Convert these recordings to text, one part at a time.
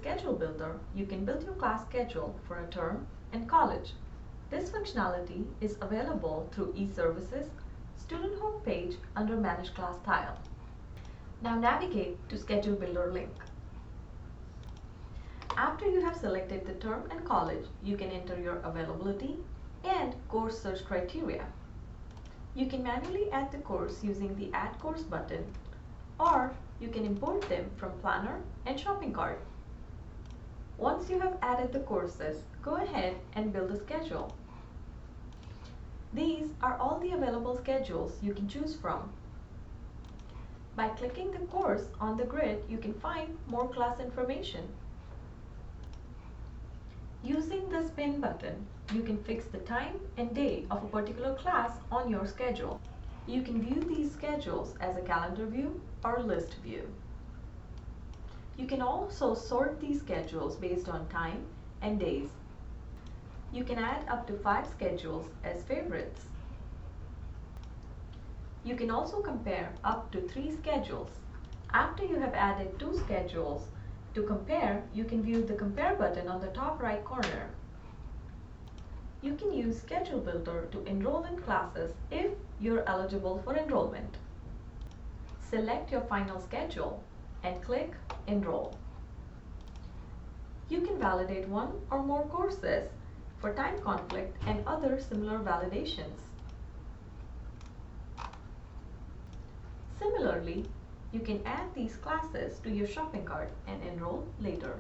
Schedule Builder, you can build your class schedule for a term and college. This functionality is available through eServices student homepage under Manage Class tile. Now navigate to Schedule Builder link. After you have selected the term and college, you can enter your availability and course search criteria. You can manually add the course using the Add Course button, or you can import them from Planner and Shopping Cart. Once you have added the courses, go ahead and build a schedule. These are all the available schedules you can choose from. By clicking the course on the grid, you can find more class information. Using the Spin button, you can fix the time and day of a particular class on your schedule. You can view these schedules as a calendar view or list view. You can also sort these schedules based on time and days. You can add up to 5 schedules as favorites. You can also compare up to 3 schedules. After you have added 2 schedules to compare, you can view the Compare button on the top right corner. You can use Schedule Builder to enroll in classes if you're eligible for enrollment. Select your final schedule and click Enroll. You can validate one or more courses for time conflict and other similar validations. Similarly, you can add these classes to your shopping cart and enroll later.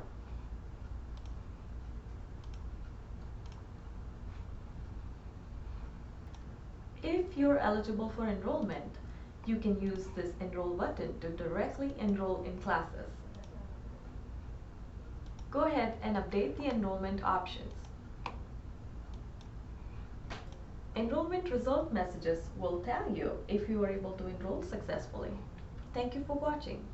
If you're eligible for enrollment, you can use this Enroll button to directly enroll in classes. Go ahead and update the enrollment options. Enrollment result messages will tell you if you are able to enroll successfully. Thank you for watching.